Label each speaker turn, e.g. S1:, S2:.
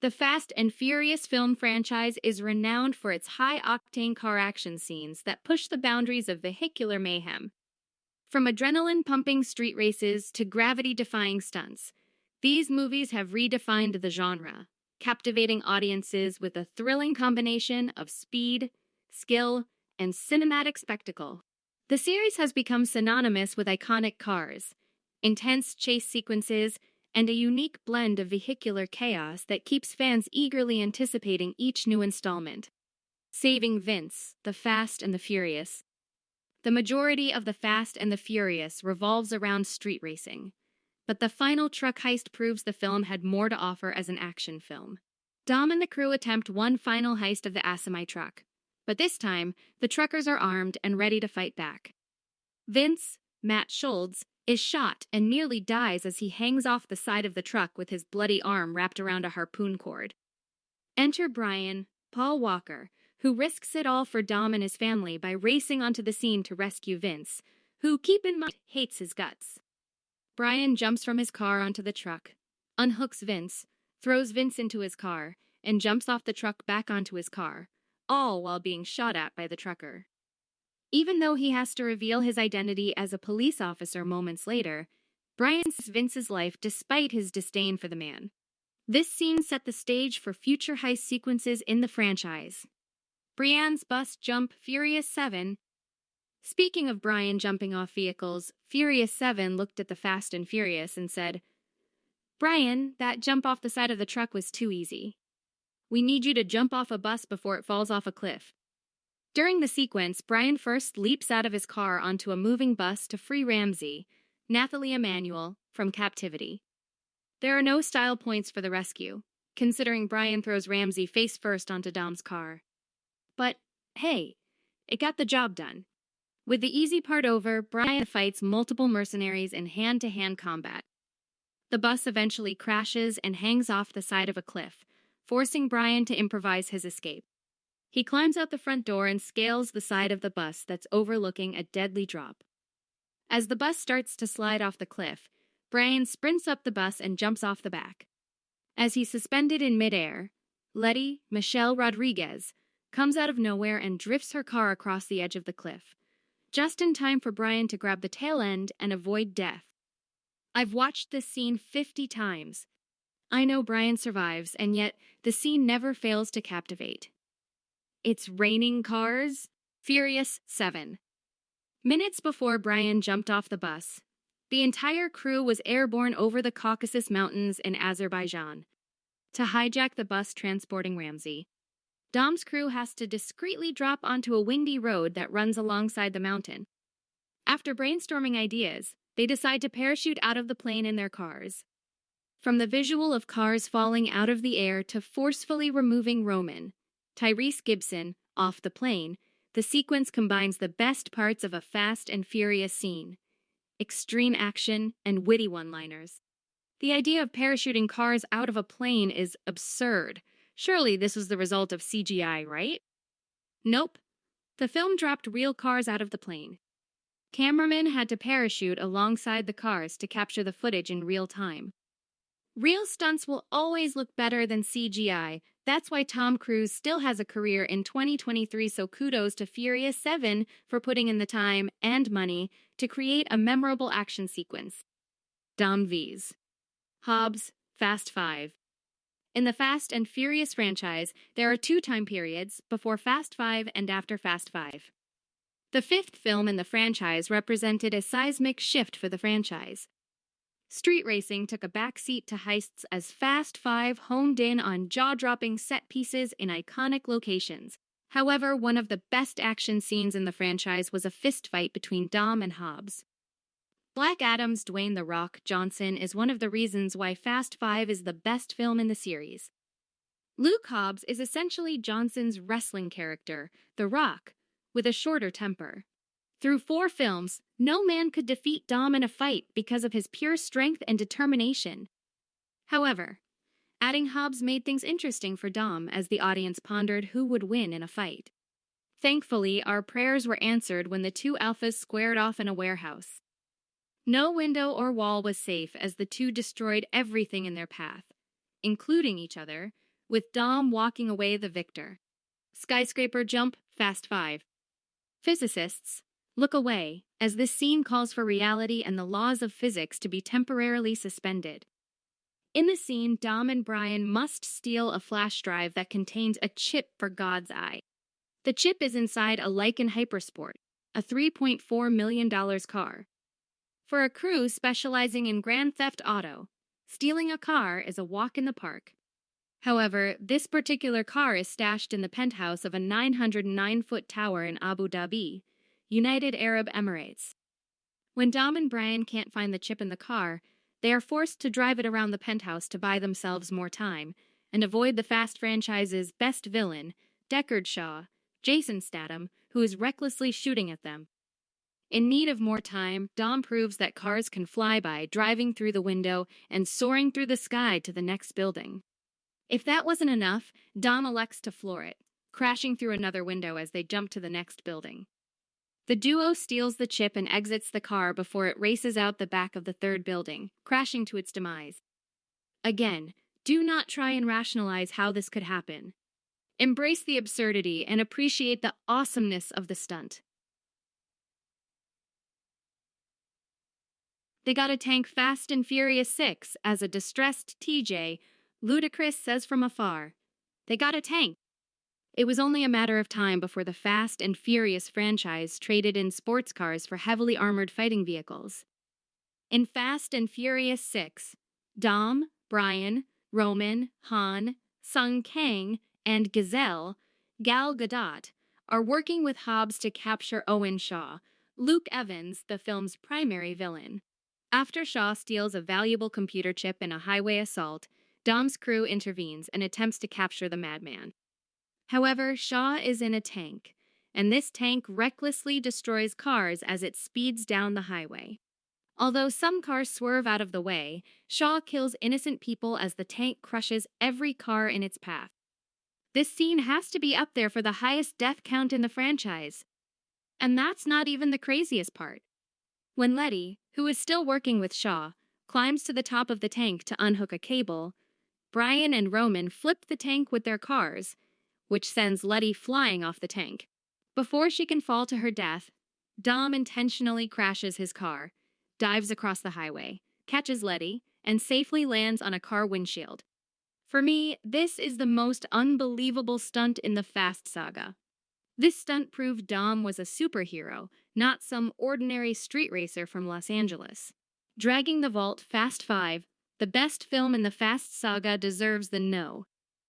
S1: The Fast and Furious film franchise is renowned for its high-octane car action scenes that push the boundaries of vehicular mayhem. From adrenaline-pumping street races to gravity-defying stunts, these movies have redefined the genre, captivating audiences with a thrilling combination of speed, skill, and cinematic spectacle. The series has become synonymous with iconic cars, intense chase sequences, and a unique blend of vehicular chaos that keeps fans eagerly anticipating each new installment. Saving Vince, The Fast and the Furious. The majority of The Fast and the Furious revolves around street racing, but the final truck heist proves the film had more to offer as an action film. Dom and the crew attempt one final heist of the semi-truck, but this time, the truckers are armed and ready to fight back. Vince, Matt Schultz, is shot and nearly dies as he hangs off the side of the truck with his bloody arm wrapped around a harpoon cord. Enter Brian, Paul Walker, who risks it all for Dom and his family by racing onto the scene to rescue Vince, who, keep in mind, hates his guts. Brian jumps from his car onto the truck, unhooks Vince, throws Vince into his car, and jumps off the truck back onto his car, all while being shot at by the trucker. Even though he has to reveal his identity as a police officer moments later, Brian saves Vince's life despite his disdain for the man. This scene set the stage for future heist sequences in the franchise. Brian's bus jump, Furious 7. Speaking of Brian jumping off vehicles, Furious 7 looked at the Fast and Furious and said, "Brian, that jump off the side of the truck was too easy. We need you to jump off a bus before it falls off a cliff." During the sequence, Brian first leaps out of his car onto a moving bus to free Ramsey, Nathalie Emanuel, from captivity. There are no style points for the rescue, considering Brian throws Ramsey face first onto Dom's car. But, hey, it got the job done. With the easy part over, Brian fights multiple mercenaries in hand-to-hand combat. The bus eventually crashes and hangs off the side of a cliff, forcing Brian to improvise his escape. He climbs out the front door and scales the side of the bus that's overlooking a deadly drop. As the bus starts to slide off the cliff, Brian sprints up the bus and jumps off the back. As he's suspended in midair, Letty, Michelle Rodriguez, comes out of nowhere and drifts her car across the edge of the cliff, just in time for Brian to grab the tail end and avoid death. I've watched this scene 50 times. I know Brian survives, and yet the scene never fails to captivate. It's raining cars. Furious 7. Minutes before Brian jumped off the bus, the entire crew was airborne over the Caucasus Mountains in Azerbaijan to hijack the bus transporting Ramsey. Dom's crew has to discreetly drop onto a windy road that runs alongside the mountain. After brainstorming ideas, they decide to parachute out of the plane in their cars. From the visual of cars falling out of the air to forcefully removing Roman, Tyrese Gibson, off the plane, the sequence combines the best parts of a Fast and Furious scene: extreme action and witty one-liners. The idea of parachuting cars out of a plane is absurd. Surely this was the result of CGI, right? Nope. The film dropped real cars out of the plane. Cameramen had to parachute alongside the cars to capture the footage in real time. Real stunts will always look better than CGI. That's why Tom Cruise still has a career in 2023, so kudos to Furious 7 for putting in the time and money to create a memorable action sequence. Dom V's. Hobbs, Fast 5. In the Fast and Furious franchise, there are 2 time periods, before Fast 5 and after Fast 5. The 5th film in the franchise represented a seismic shift for the franchise. Street racing took a backseat to heists as Fast 5 homed in on jaw-dropping set pieces in iconic locations. However, one of the best action scenes in the franchise was a fistfight between Dom and Hobbs. Black Adam's Dwayne "The Rock" Johnson is one of the reasons why Fast 5 is the best film in the series. Luke Hobbs is essentially Johnson's wrestling character, The Rock, with a shorter temper. Through 4 films, no man could defeat Dom in a fight because of his pure strength and determination. However, adding Hobbs made things interesting for Dom as the audience pondered who would win in a fight. Thankfully, our prayers were answered when the 2 alphas squared off in a warehouse. No window or wall was safe as the 2 destroyed everything in their path, including each other, with Dom walking away the victor. Skyscraper jump, Fast 5. Physicists, look away, as this scene calls for reality and the laws of physics to be temporarily suspended. In the scene, Dom and Brian must steal a flash drive that contains a chip for God's eye. The chip is inside a Lycan Hypersport, a $3.4 million car. For a crew specializing in Grand Theft Auto, stealing a car is a walk in the park. However, this particular car is stashed in the penthouse of a 909-foot tower in Abu Dhabi, United Arab Emirates. When Dom and Brian can't find the chip in the car, they are forced to drive it around the penthouse to buy themselves more time and avoid the Fast franchise's best villain, Deckard Shaw, Jason Statham, who is recklessly shooting at them. In need of more time, Dom proves that cars can fly by driving through the window and soaring through the sky to the next building. If that wasn't enough, Dom elects to floor it, crashing through another window as they jump to the next building. The duo steals the chip and exits the car before it races out the back of the third building, crashing to its demise. Again, do not try and rationalize how this could happen. Embrace the absurdity and appreciate the awesomeness of the stunt. They got a tank Fast and Furious 6 as a distressed TJ, Ludacris says from afar. They got a tank. It was only a matter of time before the Fast and Furious franchise traded in sports cars for heavily armored fighting vehicles. In Fast and Furious 6, Dom, Brian, Roman, Han, Sung Kang, and Gazelle, Gal Gadot, are working with Hobbs to capture Owen Shaw, Luke Evans, the film's primary villain. After Shaw steals a valuable computer chip in a highway assault, Dom's crew intervenes and attempts to capture the madman. However, Shaw is in a tank, and this tank recklessly destroys cars as it speeds down the highway. Although some cars swerve out of the way, Shaw kills innocent people as the tank crushes every car in its path. This scene has to be up there for the highest death count in the franchise. And that's not even the craziest part. When Letty, who is still working with Shaw, climbs to the top of the tank to unhook a cable, Brian and Roman flip the tank with their cars, which sends Letty flying off the tank. Before she can fall to her death, Dom intentionally crashes his car, dives across the highway, catches Letty, and safely lands on a car windshield. For me, this is the most unbelievable stunt in the Fast saga. This stunt proved Dom was a superhero, not some ordinary street racer from Los Angeles. Dragging the vault, Fast 5, the best film in the Fast saga, deserves the no.